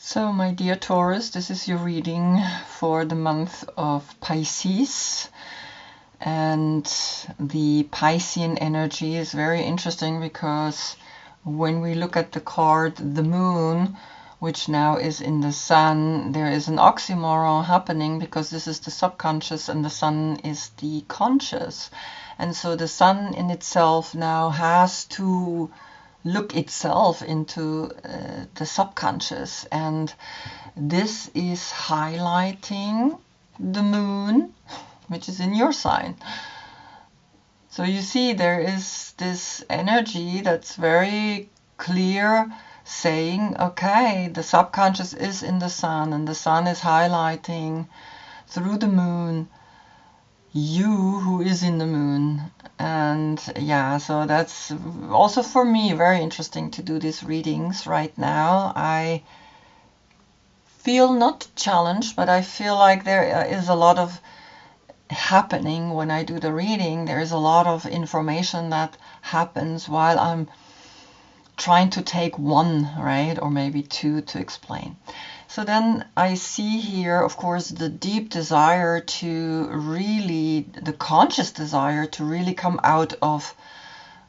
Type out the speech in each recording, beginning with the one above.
So, my dear Taurus, this is your reading for the month of Pisces. And the Piscean energy is very interesting because when we look at the card, the moon, which now is in the sun, there is an oxymoron happening because this is the subconscious and the sun is the conscious. And so the sun in itself now has to look itself into the subconscious, and this is highlighting the moon, which is in your sign. So you see there is this energy that's very clear, saying, okay, the subconscious is in the sun, and the sun is highlighting through the moon you who is in the moon. And yeah, so that's also for me very interesting to do these readings right now. I feel not challenged, but I feel like there is a lot of happening when I do the reading. There is a lot of information that happens while I'm trying to take one, right, or maybe two to explain. So then I see here, of course, the deep desire to really, the conscious desire to really come out of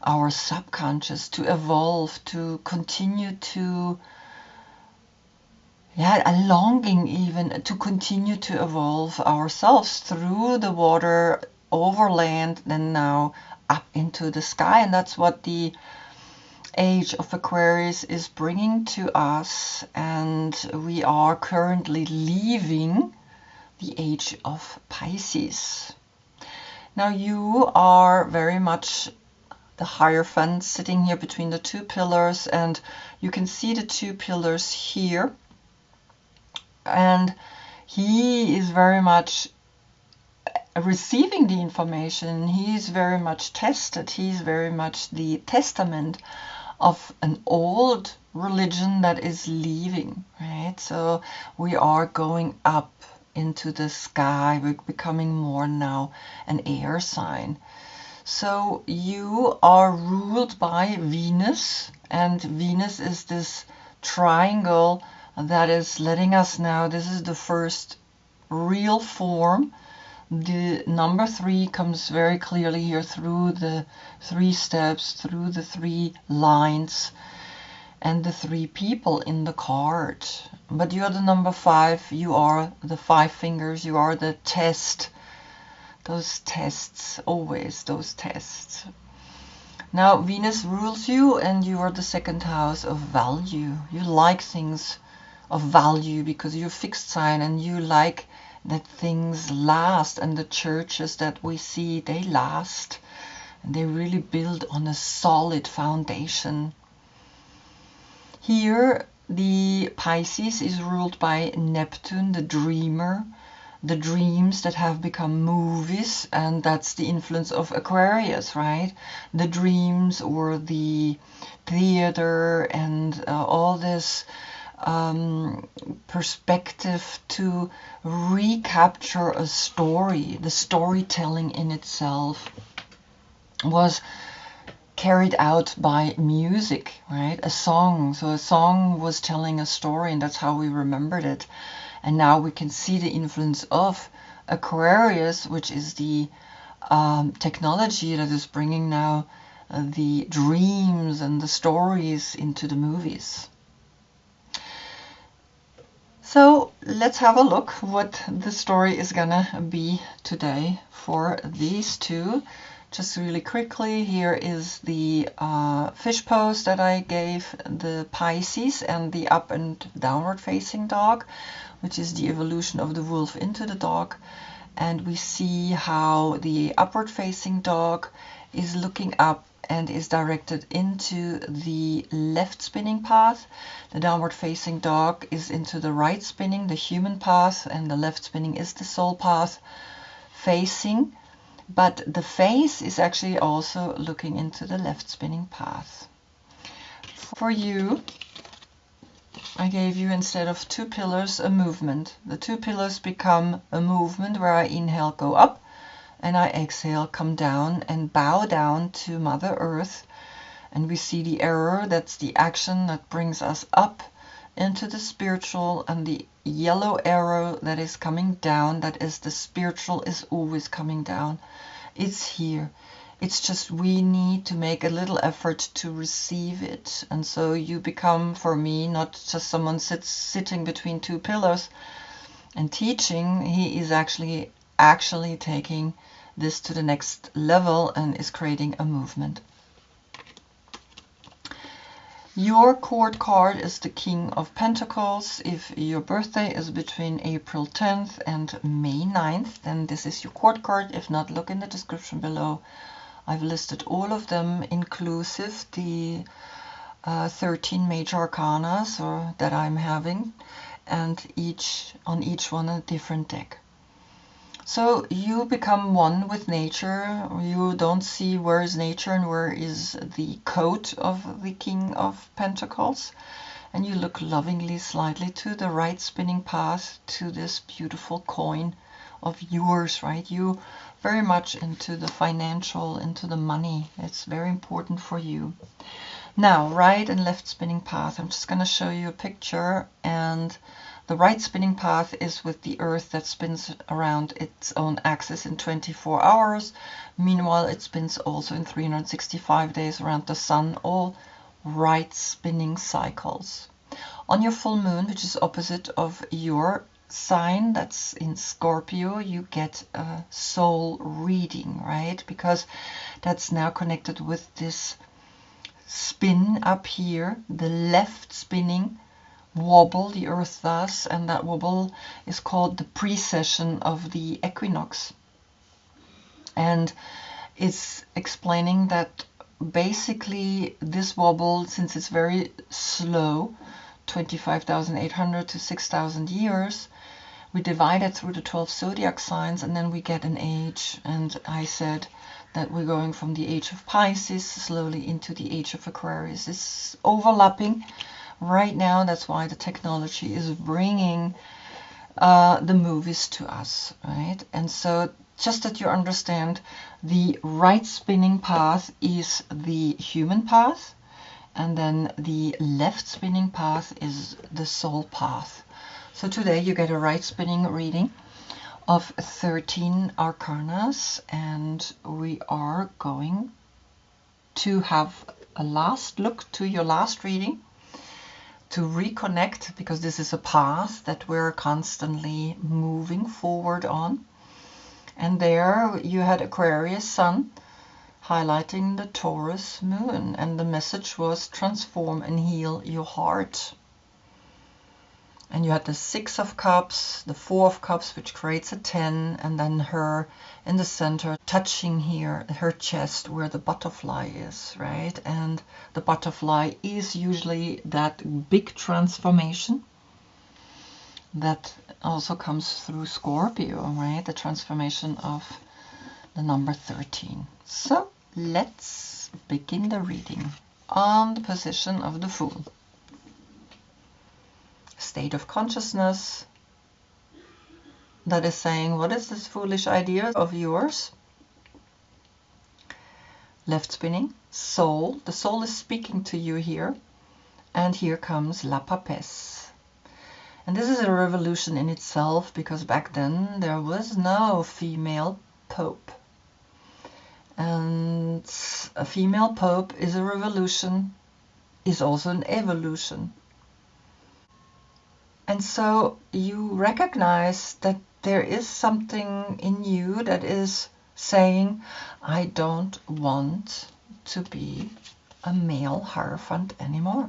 our subconscious, to evolve, to continue to, a longing even to continue to evolve ourselves through the water, over land, then now up into the sky. And that's what the age of Aquarius is bringing to us, and we are currently leaving the age of Pisces. Now you are very much the Hierophant sitting here between the two pillars, and you can see the two pillars here, and he is very much receiving the information. He is very much tested. He's very much the testament of an old religion that is leaving, right? So we are going up into the sky. We're becoming more now an air sign. So you are ruled by Venus, and Venus is this triangle that is letting us know this is the first real form. The number 3 comes very clearly here through the 3 steps, through the 3 lines, and the 3 people in the card. But you are the number 5, you are the 5 fingers, you are the test. Those tests, always those tests. Now Venus rules you, and you are the second house of value. You like things of value because you're fixed sign, and you like that things last, and the churches that we see, they last, and they really build on a solid foundation. Here the Pisces is ruled by Neptune, the dreamer, the dreams that have become movies, and that's the influence of Aquarius, right? The dreams or the theater and all this perspective to recapture a story. The storytelling in itself was carried out by music, right? A song. So a song was telling a story, and that's how we remembered it. And now we can see the influence of Aquarius, which is the technology that is bringing now the dreams and the stories into the movies. So let's have a look what the story is gonna be today for these two. Just really quickly, here is the fish pose that I gave the Pisces, and the up and downward facing dog, which is the evolution of the wolf into the dog. And we see how the upward facing dog is looking up and is directed into the left spinning path. The downward facing dog is into the right spinning, the human path, and the left spinning is the soul path facing. But the face is actually also looking into the left spinning path. For you, I gave you, instead of 2 pillars, a movement. The 2 pillars become a movement where I inhale, go up, and I exhale, come down and bow down to Mother Earth. And we see the error, that's the action that brings us up, into the spiritual, and the yellow arrow that is coming down, that is the spiritual, is always coming down. It's here. It's just we need to make a little effort to receive it. And so you become, for me, not just someone sitting between two pillars and teaching. He is actually taking this to the next level and is creating a movement. Your court card is the King of Pentacles. If your birthday is between April 10th and May 9th, then this is your court card. If not, look in the description below. I've listed all of them, inclusive the 13 major arcana that I'm having, and on each one a different deck. So you become one with nature. You don't see where is nature and where is the coat of the King of Pentacles. And you look lovingly slightly to the right spinning path to this beautiful coin of yours, right? You very much into the financial, into the money. It's very important for you. Now, right and left spinning path. I'm just going to show you a picture, and the right spinning path is with the Earth that spins around its own axis in 24 hours. Meanwhile, it spins also in 365 days around the Sun, all right spinning cycles. On your full moon, which is opposite of your sign, that's in Scorpio, you get a soul reading, right? Because that's now connected with this spin up here, the left spinning wobble the Earth does, and that wobble is called the precession of the equinox. And it's explaining that basically this wobble, since it's very slow, 25,800 to 6,000 years, we divide it through the 12 zodiac signs, and then we get an age. And I said that we're going from the age of Pisces slowly into the age of Aquarius. It's overlapping right now. That's why the technology is bringing the movies to us, right? And so just that you understand, the right spinning path is the human path, and then the left spinning path is the soul path. So today you get a right spinning reading of 13 arcanas, and we are going to have a last look to your last reading to reconnect, because this is a path that we're constantly moving forward on. And there you had Aquarius Sun highlighting the Taurus Moon, and the message was transform and heal your heart. And you had the 6 of Cups, the 4 of Cups, which creates a 10, and then her in the center touching here, her chest where the butterfly is, right? And the butterfly is usually that big transformation that also comes through Scorpio, right? The transformation of the number 13. So let's begin the reading on the position of the Fool. State of consciousness that is saying, what is this foolish idea of yours? Left spinning, soul. The soul is speaking to you here. And here comes La Papesse. And this is a revolution in itself, because back then there was no female pope. And a female pope is a revolution, is also an evolution. And so you recognize that there is something in you that is saying, I don't want to be a male Hierophant anymore.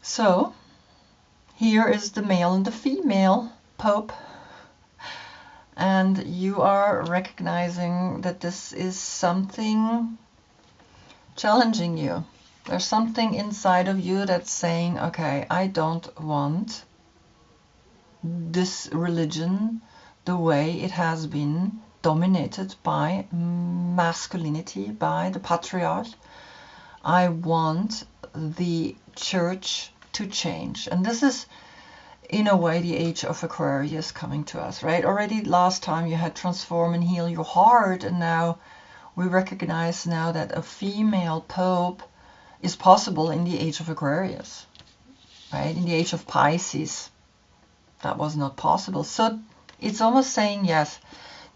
So here is the male and the female Pope. And you are recognizing that this is something challenging you. There's something inside of you that's saying, okay, I don't want this religion the way it has been dominated by masculinity, by the patriarch. I want the church to change. And this is, in a way, the age of Aquarius coming to us, right? Already last time you had transform and heal your heart, and now we recognize now that a female pope is possible in the age of Aquarius, right? In the age of Pisces, that was not possible. So it's almost saying, yes,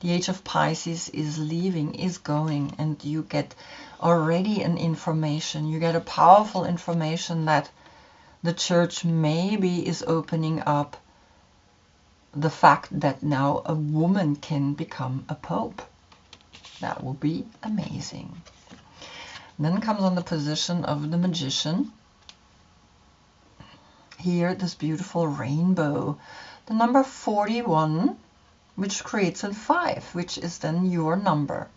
the age of Pisces is leaving, is going, and you get already an information. You get a powerful information that the church maybe is opening up the fact that now a woman can become a pope. That will be amazing. Then comes on the position of the magician. Here, this beautiful rainbow. The number 41, which creates a 5, which is then your number.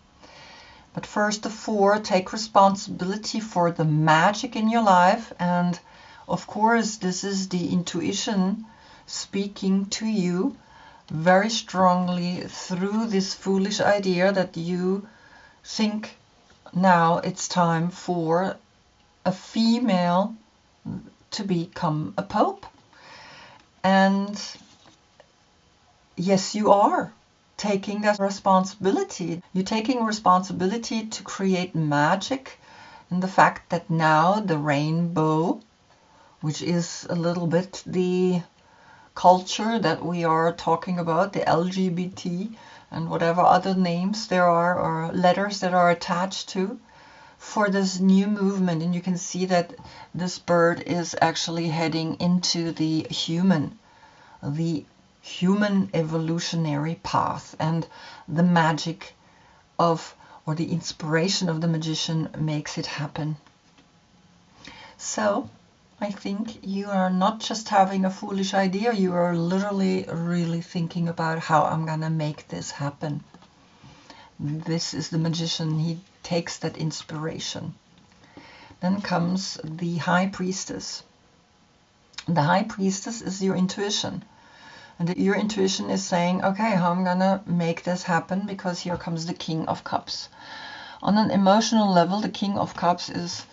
But first, the 4, take responsibility for the magic in your life. And of course, this is the intuition speaking to you very strongly through this foolish idea that you think now it's time for a female to become a pope. And yes, you are taking that responsibility. You're taking responsibility to create magic, and the fact that now the rainbow, which is a little bit the culture that we are talking about, the LGBT and whatever other names there are or letters that are attached to, for this new movement. And you can see that this bird is actually heading into the human evolutionary path, and the magic of, or the inspiration of the magician makes it happen. So I think you are not just having a foolish idea, you are literally really thinking about how I'm gonna make this happen. This is the magician. He takes that inspiration. Then comes the high priestess. The high priestess is your intuition. And your intuition is saying, okay, how I'm gonna make this happen, because here comes the King of Cups. On an emotional level, the King of Cups is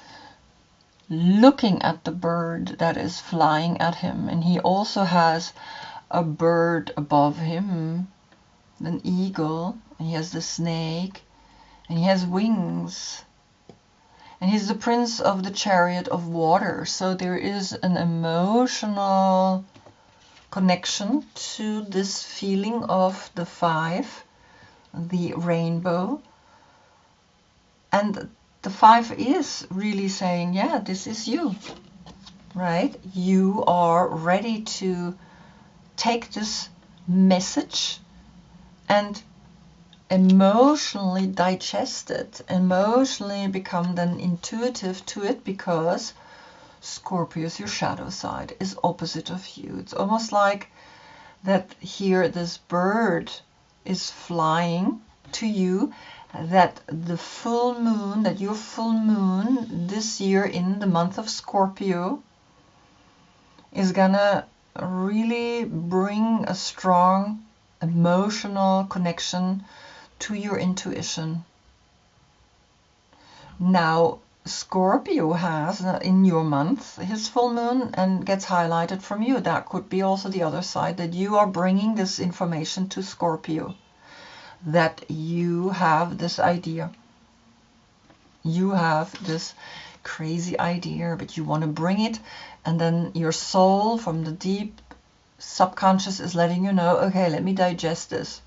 looking at the bird that is flying at him, and he also has a bird above him, an eagle, and he has the snake, and he has wings, and he's the prince of the chariot of water. So there is an emotional connection to this feeling of the 5, the rainbow, and the 5 is really saying, yeah, this is you, right? You are ready to take this message and emotionally digest it, emotionally become then intuitive to it, because Scorpius, your shadow side, is opposite of you. It's almost like that here this bird is flying to you, that the full moon, that your full moon this year in the month of Scorpio is gonna really bring a strong emotional connection to your intuition. Now, Scorpio has in your month his full moon and gets highlighted from you. That could be also the other side, that you are bringing this information to Scorpio, that you have this idea. You have this crazy idea, but you want to bring it, and then your soul from the deep subconscious is letting you know, okay, let me digest this.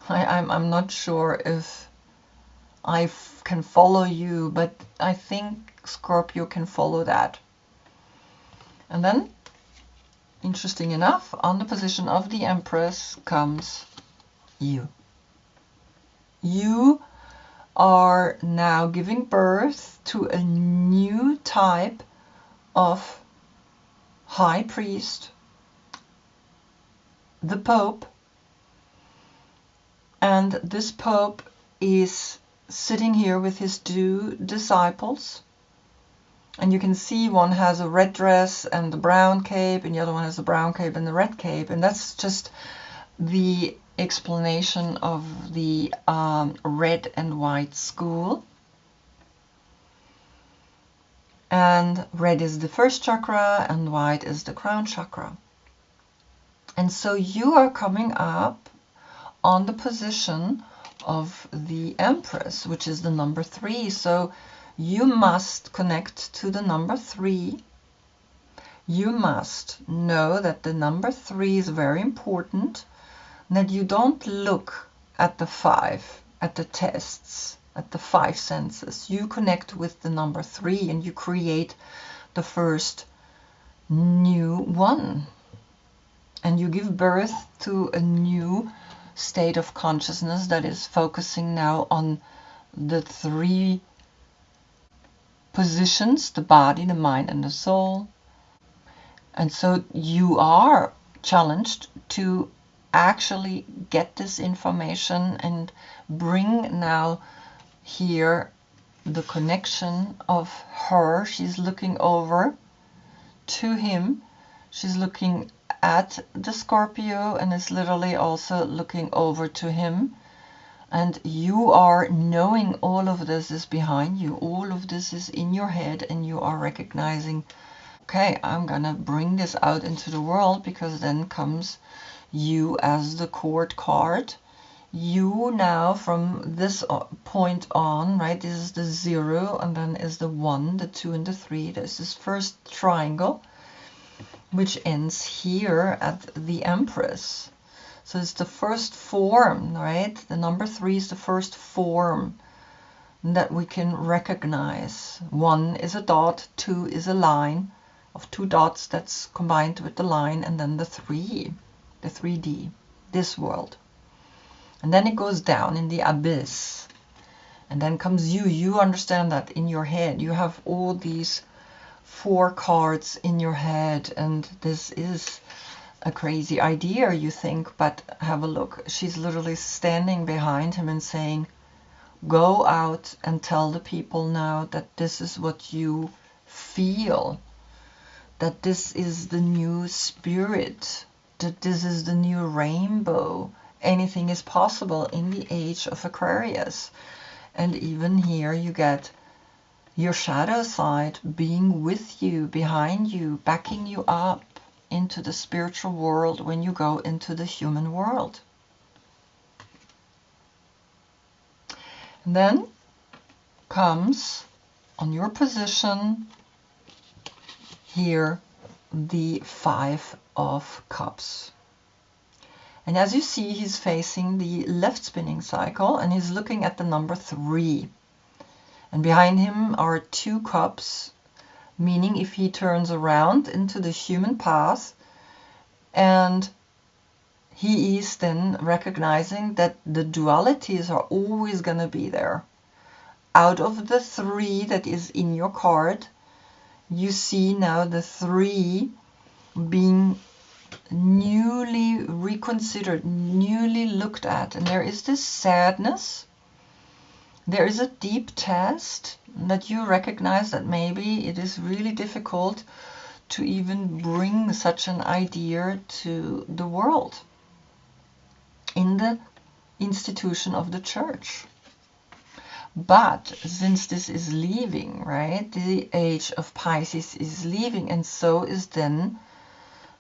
I'm not sure if I can follow you, but I think Scorpio can follow that. And then, interesting enough, on the position of the Empress comes you. You are now giving birth to a new type of high priest, the Pope. And this Pope is sitting here with his 2 disciples. And you can see one has a red dress and the brown cape, and the other one has a brown cape and the red cape. And that's just the explanation of the red and white school. And red is the first chakra and white is the crown chakra. And so you are coming up on the position of the Empress, which is the number 3. So You must connect to the number 3. You must know that the number 3 is very important, that you don't look at the 5, at the tests, at the 5 senses. You connect with the number 3 and you create the first new one. And you give birth to a new state of consciousness that is focusing now on the 3 positions, the body, the mind, and the soul. And so you are challenged to actually get this information and bring now here the connection of her. She's looking over to him. She's looking at the Scorpio and is literally also looking over to him. And you are knowing all of this is behind you. All of this is in your head, and you are recognizing, okay, I'm gonna bring this out into the world, because then comes you as the court card. You now, from this point on, right, this is the 0, and then is the 1, the 2, and the 3. There's this first triangle, which ends here at the Empress. So it's the first form, right? The number 3 is the first form that we can recognize. 1 is a dot, 2 is a line of 2 dots that's combined with the line, and then the 3, the 3D, this world. And then it goes down in the abyss. And then comes you. You understand that in your head. You have all these 4 cards in your head, and this is a crazy idea, you think, but have a look. She's literally standing behind him and saying, go out and tell the people now that this is what you feel, that this is the new spirit, that this is the new rainbow. Anything is possible in the age of Aquarius. And even here you get your shadow side being with you, behind you, backing you up into the spiritual world when you go into the human world. And then comes on your position here the 5 of Cups. And as you see, he's facing the left spinning cycle, and he's looking at the number 3. And behind him are 2 cups, meaning if he turns around into the human path, and he is then recognizing that the dualities are always going to be there. Out of the 3 that is in your card, you see now the 3 being newly reconsidered, newly looked at. And there is this sadness. There is a deep test that you recognize that maybe it is really difficult to even bring such an idea to the world in the institution of the church. But since this is leaving, right, the age of Pisces is leaving, and so is then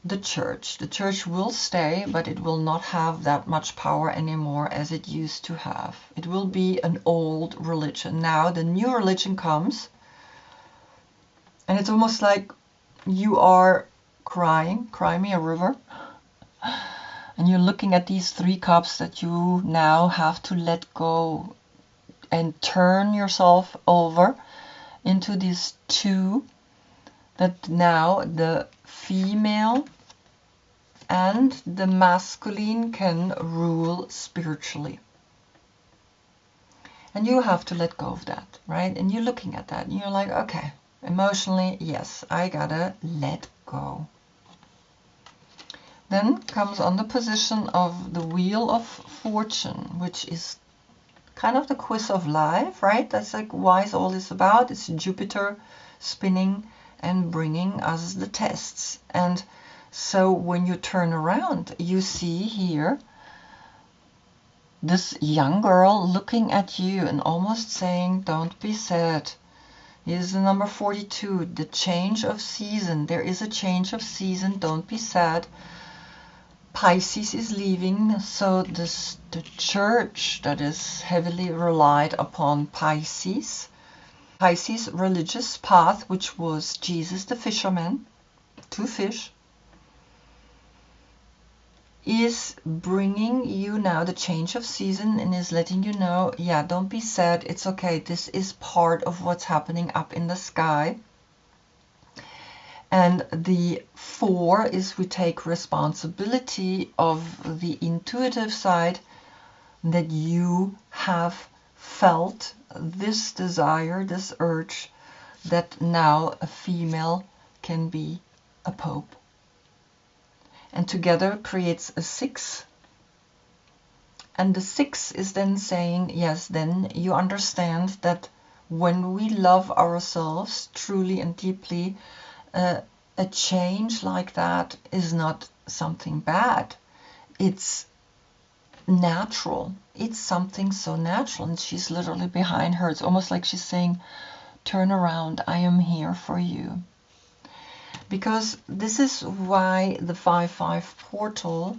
the church. The church will stay, but it will not have that much power anymore as it used to have. It will be an old religion. Now the new religion comes, and it's almost like you are crying, cry me a river, and you're looking at these 3 cups that you now have to let go and turn yourself over into these 2, that now the female and the masculine can rule spiritually. And you have to let go of that, right? And you're looking at that and you're like, okay, emotionally, yes, I gotta let go. Then comes on the position of the Wheel of Fortune, which is kind of the quiz of life, right? That's like, why is all this about? It's Jupiter spinning and bringing us the tests. And so when you turn around, you see here this young girl looking at you and almost saying, don't be sad. Here's the number 42, the change of season. There is a change of season. Don't be sad. Pisces is leaving, so the church that is heavily relied upon Pisces Pisces religious path, which was Jesus the fisherman, 2 fish, is bringing you now the change of season and is letting you know, yeah, don't be sad, it's okay, this is part of what's happening up in the sky. And the 4 is we take responsibility of the intuitive side, that you have felt this desire, this urge, that now a female can be a pope. And together creates a 6. And the 6 is then saying, yes, then you understand that when we love ourselves truly and deeply, a change like that is not something bad. It's natural. It's something so natural. And she's literally behind her. It's almost like she's saying, turn around, I am here for you. Because this is why the 5-5 portal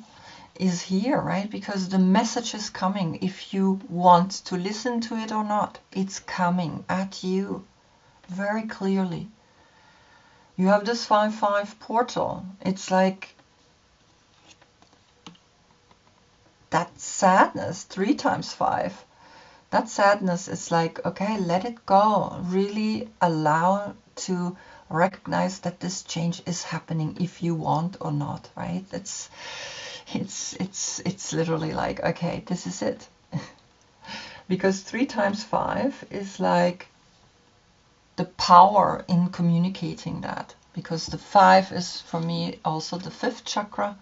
is here, right? Because the message is coming. If you want to listen to it or not, it's coming at you very clearly. You have this 5-5 portal. It's like that sadness, 3 times 5. That sadness is like, okay, let it go. Really allow to recognize that this change is happening if you want or not, right? It's literally like, okay, this is it. Because 3 times 5 is like the power in communicating that. Because the 5 is for me also the 5th chakra.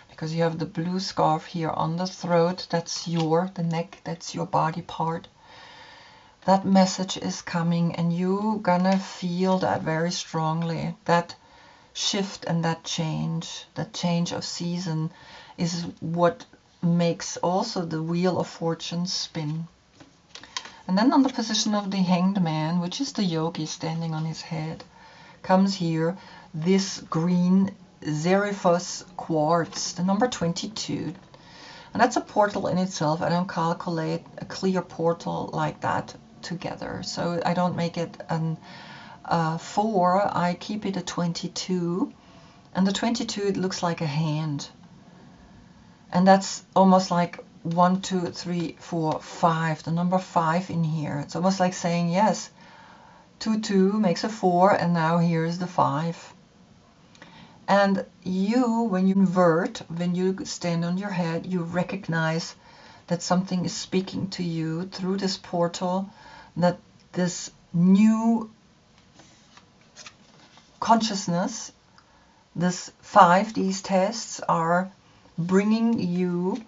Because you have the blue scarf here on the throat, that's the neck, that's your body part. That message is coming and you're gonna feel that very strongly. That shift and that change of season is what makes also the wheel of fortune spin. And then on the position of the Hanged Man, which is the yogi standing on his head, comes here this green Hierophant quartz, the number 22. And that's a portal in itself. I don't calculate a clear portal like that together. So I don't make it a 4, I keep it a 22. And the 22, it looks like a hand. And that's almost like 1, 2, 3, 4, 5. The number 5 in here. It's almost like saying, yes, 2, 2 makes a 4, and now here's the 5. And you, when you invert, when you stand on your head, you recognize that something is speaking to you through this portal, that this new consciousness, this 5, these tests are bringing you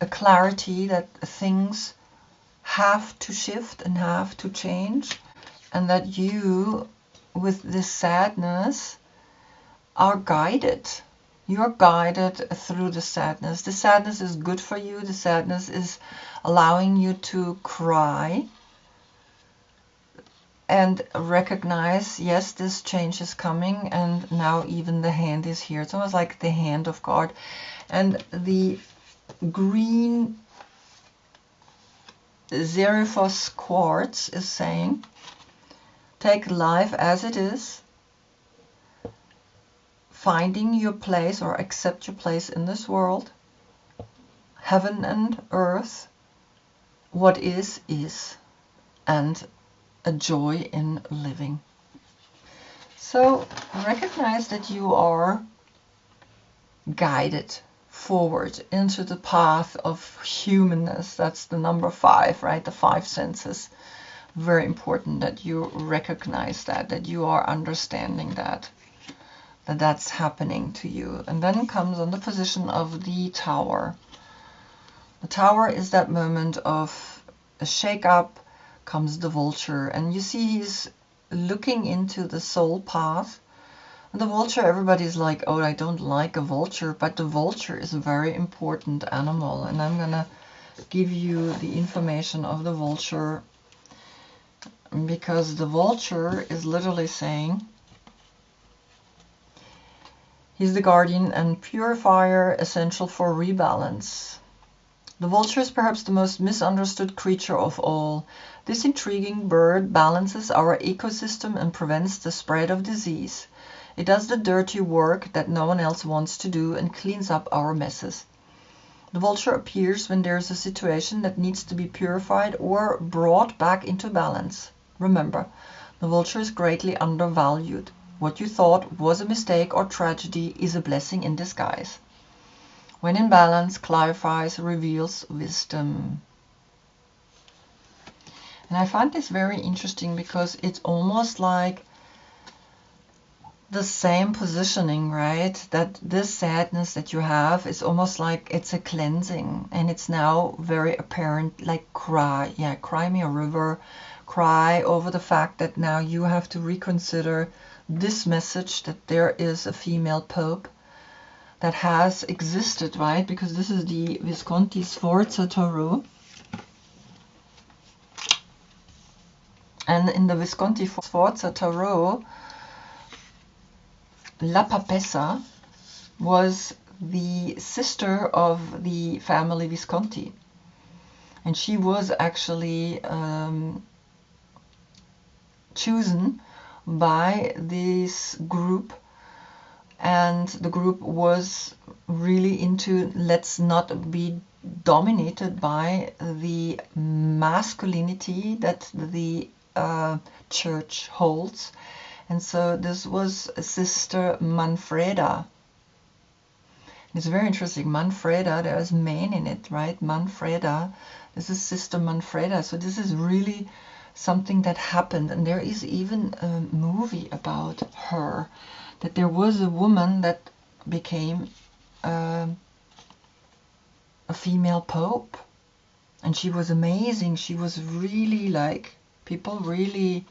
a clarity that things have to shift and have to change, and that you, with this sadness, are guided. You're guided through the sadness. The sadness is good for you. The sadness is allowing you to cry and recognize, yes, this change is coming, and now even the hand is here. It's almost like the hand of God. And the green Hierophant quartz is saying, take life as it is, finding your place or accept your place in this world, heaven and earth, what is, and a joy in living. So recognize that you are guided forward into the path of humanness. That's the number 5, right? The 5 senses. Very important that you recognize that you are understanding that's happening to you. And then comes on the position of the Tower. The Tower is that moment of a shake-up, comes the Vulture. And you see he's looking into the soul path. And the Vulture, everybody's like, oh, I don't like a Vulture. But the Vulture is a very important animal. And I'm going to give you the information of the Vulture. Because the Vulture is literally saying, he's the guardian and purifier, essential for rebalance. The vulture is perhaps the most misunderstood creature of all. This intriguing bird balances our ecosystem and prevents the spread of disease. It does the dirty work that no one else wants to do and cleans up our messes. The vulture appears when there is a situation that needs to be purified or brought back into balance. Remember, the vulture is greatly undervalued. What you thought was a mistake or tragedy is a blessing in disguise. When in balance, clarifies, reveals wisdom. And I find this very interesting because it's almost like the same positioning, right? That this sadness that you have is almost like it's a cleansing, and it's now very apparent, like cry me a river, cry over the fact that now you have to reconsider this message that there is a female pope that has existed, right? Because this is the Visconti Sforza Tarot. And in the Visconti Sforza Tarot, La Papessa was the sister of the family Visconti. And she was actually chosen by this group, and the group was really into let's not be dominated by the masculinity that the church holds. And so this was Sister Manfreda. It's very interesting. Manfreda, there's man in it, right? Manfreda, this is Sister Manfreda. So this is really something that happened, and there is even a movie about her, that there was a woman that became a female pope, and she was amazing. She was really like, people really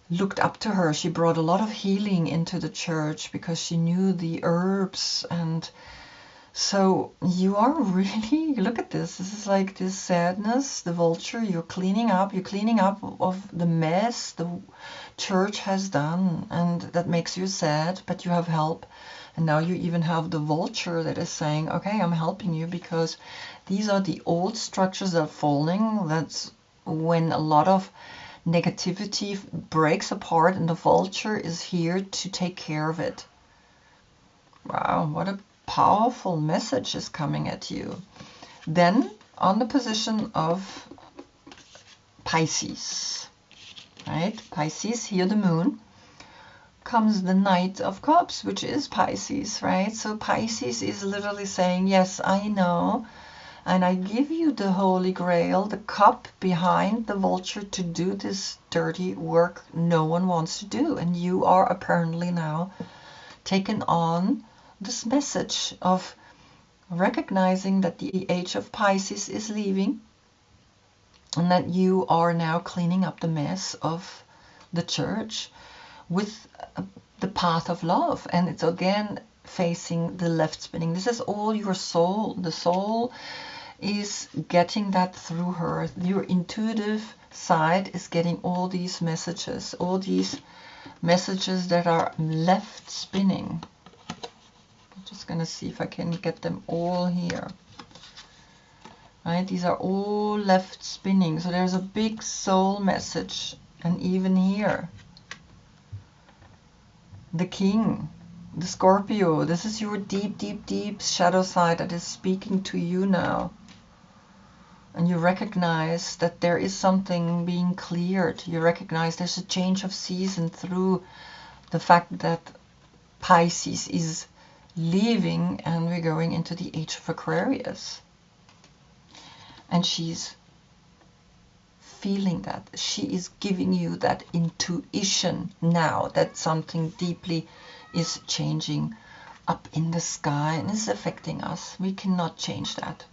looked up to her. She brought a lot of healing into the church because she knew the herbs. And so you are really, look at this, this is like this sadness, the vulture, you're cleaning up of the mess the church has done, and that makes you sad, but you have help. And now you even have the vulture that is saying, okay, I'm helping you, because these are the old structures that are falling. That's when a lot of negativity breaks apart, and the vulture is here to take care of it. Wow, what a powerful message is coming at you. Then on the position of Pisces, right? Pisces, here the moon, comes the Knight of Cups, which is Pisces, right? So Pisces is literally saying, yes, I know, and I give you the Holy Grail, the cup behind the vulture, to do this dirty work no one wants to do. And you are apparently now taken on this message of recognizing that the age of Pisces is leaving, and that you are now cleaning up the mess of the church with the path of love. And it's again facing the left spinning. This is all your soul. The soul is getting that through her. Your intuitive side is getting all these messages that are left spinning. I'm just going to see if I can get them all here. Right, these are all left spinning. So there's a big soul message. And even here, the King, the Scorpio, this is your deep, deep, deep shadow side that is speaking to you now. And you recognize that there is something being cleared. You recognize there's a change of season through the fact that Pisces is leaving and we're going into the age of Aquarius. And she's feeling that. She is giving you that intuition now that something deeply is changing up in the sky and is affecting us. We cannot change that.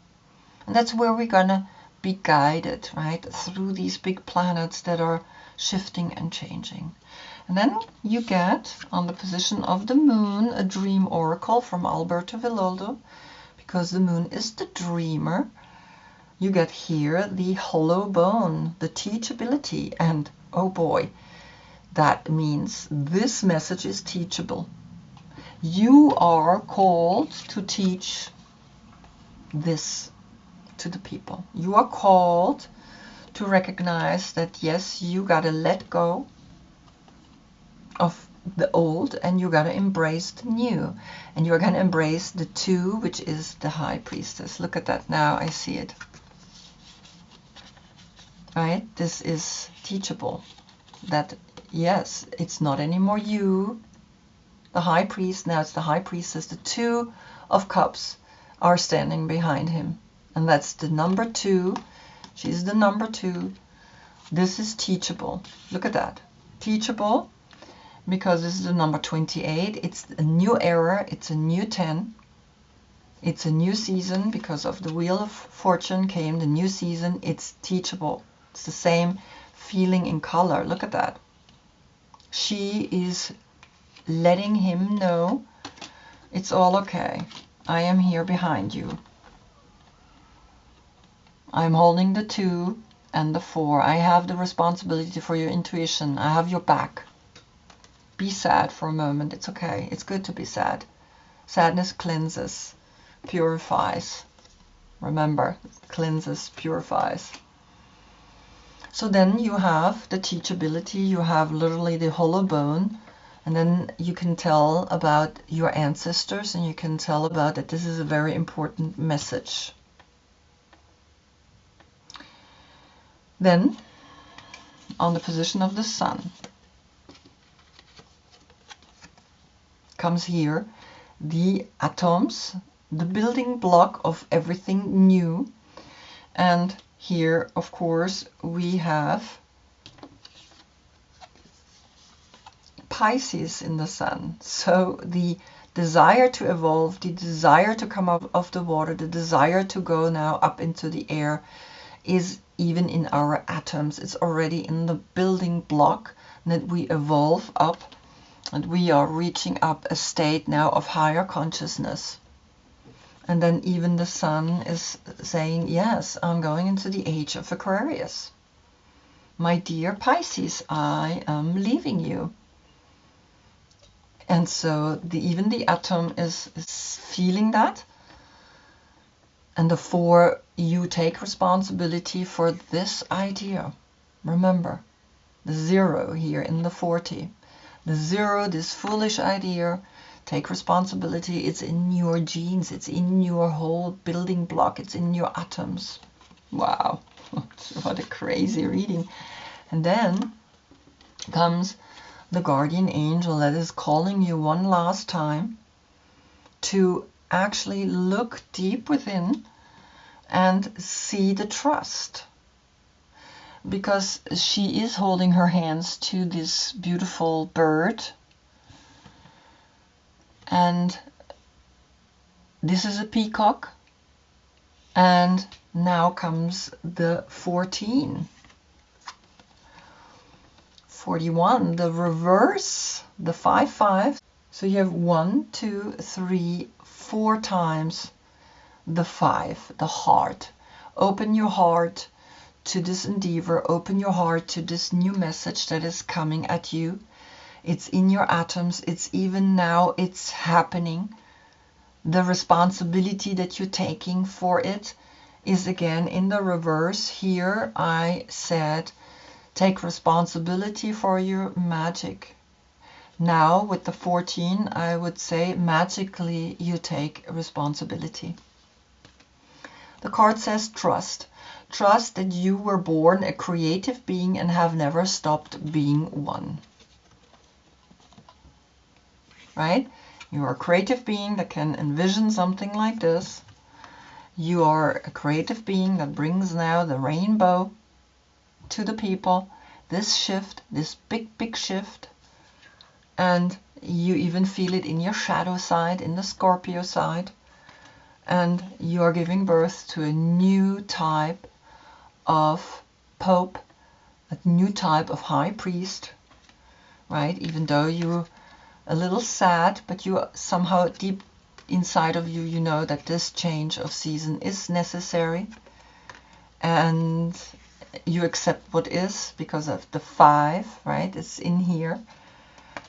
And that's where we're gonna be guided, right? Through these big planets that are shifting and changing. And then you get, on the position of the moon, a dream oracle from Alberto Villoldo, because the moon is the dreamer. You get here the hollow bone, the teachability, and oh boy, that means this message is teachable. You are called to teach this to the people. You are called to recognize that, yes, you got to let go of the old and you got to embrace the new. And you're going to embrace the two, which is the High Priestess. Look at that now. I see it. Right? This is teachable. That, yes, it's not anymore you, the High Priest. Now it's the High Priestess. The Two of Cups are standing behind him. And that's the number 2. She's the number 2. This is teachable. Look at that. Teachable. Because this is the number 28. It's a new era. It's a new 10. It's a new season. Because of the Wheel of Fortune came the new season. It's teachable. It's the same feeling in color. Look at that. She is letting him know it's all okay. I am here behind you. I'm holding the 2 and the 4. I have the responsibility for your intuition. I have your back. Be sad for a moment. It's okay. It's good to be sad. Sadness cleanses, purifies. Remember, cleanses, purifies. So then you have the teachability. You have literally the hollow bone. And then you can tell about your ancestors, and you can tell about that this is a very important message. Then, on the position of the Sun, comes here the atoms, the building block of everything new. And here, of course, we have Pisces in the Sun. So the desire to evolve, the desire to come up of the water, the desire to go now up into the air is even in our atoms. It's already in the building block that we evolve up, and we are reaching up a state now of higher consciousness. And then even the Sun is saying, yes, I'm going into the age of Aquarius. My dear Pisces, I am leaving you. And so even the atom is feeling that. And the 4, you take responsibility for this idea. Remember, the 0 here in the 40. The 0, this foolish idea, take responsibility. It's in your genes. It's in your whole building block. It's in your atoms. Wow, what a crazy reading. And then comes the guardian angel that is calling you one last time to actually look deep within and see the trust. Because she is holding her hands to this beautiful bird. And this is a peacock. And now comes the 14. 41, the reverse, the 5-5. So you have 1, 2, 3, 4 times the 5, the heart. Open your heart to this endeavor. Open your heart to this new message that is coming at you. It's in your atoms. It's even now, it's happening. The responsibility that you're taking for it is again in the reverse. Here I said, take responsibility for your magic. Now with the 14, I would say magically you take responsibility. The card says trust. Trust that you were born a creative being and have never stopped being one. Right? You are a creative being that can envision something like this. You are a creative being that brings now the rainbow to the people. This shift, this big, big shift. And you even feel it in your shadow side, in the Scorpio side. And you are giving birth to a new type of Pope, a new type of High Priest, right? Even though you're a little sad, but you somehow deep inside of you, you know that this change of season is necessary. And you accept what is because of the 5, right? It's in here.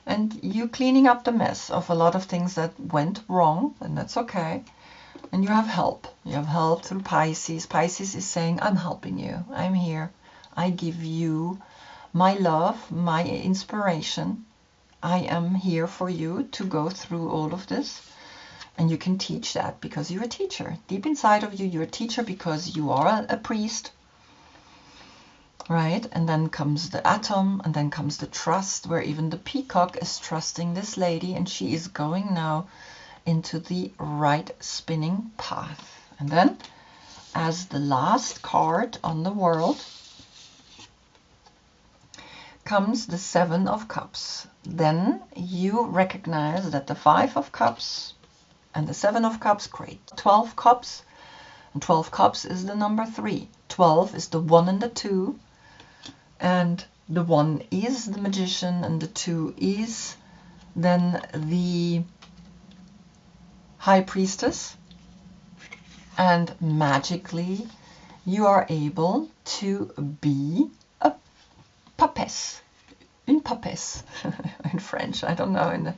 And you're cleaning up the mess of a lot of things that went wrong, and that's okay. And you have help. You have help through Pisces. Pisces is saying, I'm helping you. I'm here. I give you my love, my inspiration. I am here for you to go through all of this. And you can teach that because you're a teacher. Deep inside of you, you're a teacher because you are a priest. Right? And then comes the atom, and then comes the trust, where even the peacock is trusting this lady, and she is going now into the right spinning path. And then, as the last card on the world, comes the Seven of Cups. Then you recognize that the Five of Cups and the Seven of Cups create 12 cups, and 12 cups is the number 3. 12 is the 1 and the 2, and the 1 is the magician, and the 2 is then the high priestess. And magically you are able to be a papesse, une papesse in French, I don't know, in the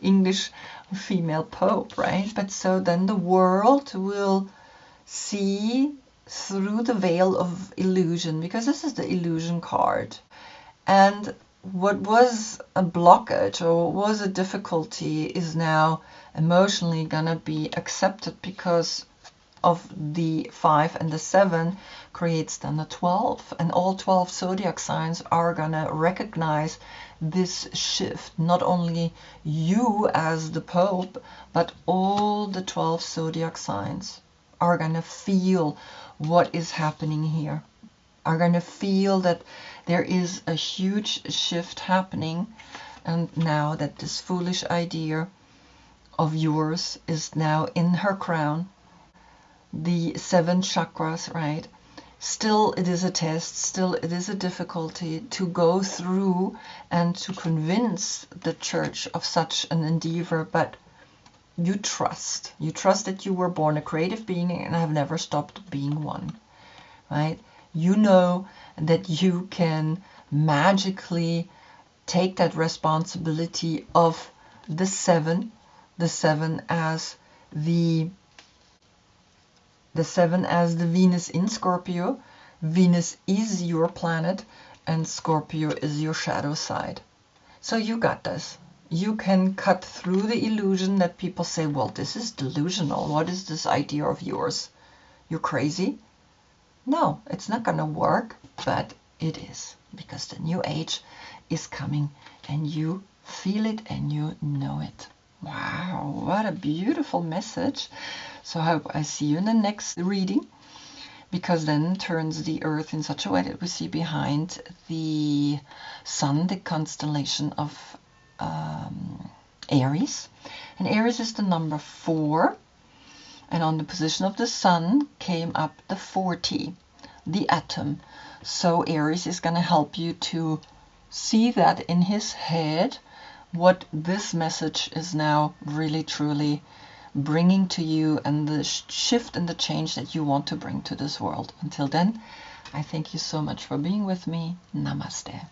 English, female pope, right? But so then the world will see through the veil of illusion, because this is the illusion card. And what was a blockage or was a difficulty is now emotionally gonna be accepted, because of the 5 and the 7 creates then the 12, and all 12 zodiac signs are gonna recognize this shift. Not only you as the Pope, but all the 12 zodiac signs are gonna feel what is happening here, are gonna feel that there is a huge shift happening, and now that this foolish idea of yours is now in her crown, the 7 chakras, right? Still it is a test, still it is a difficulty to go through and to convince the church of such an endeavor, but you trust that you were born a creative being and have never stopped being one, right? You know that you can magically take that responsibility of the 7 as the 7 as the Venus in Scorpio. Venus is your planet and Scorpio is your shadow side. So you got this. You can cut through the illusion that people say, well, this is delusional. What is this idea of yours? You're crazy? No, it's not going to work, but it is, because the new age is coming and you feel it and you know it. Wow, what a beautiful message. So I hope I see you in the next reading, because then turns the earth in such a way that we see behind the sun the constellation of Aries. And Aries is the number 4. And on the position of the sun came up the 40, the atom. So Aries is going to help you to see that in his head, what this message is now really truly bringing to you, and the shift and the change that you want to bring to this world. Until then, I thank you so much for being with me. Namaste.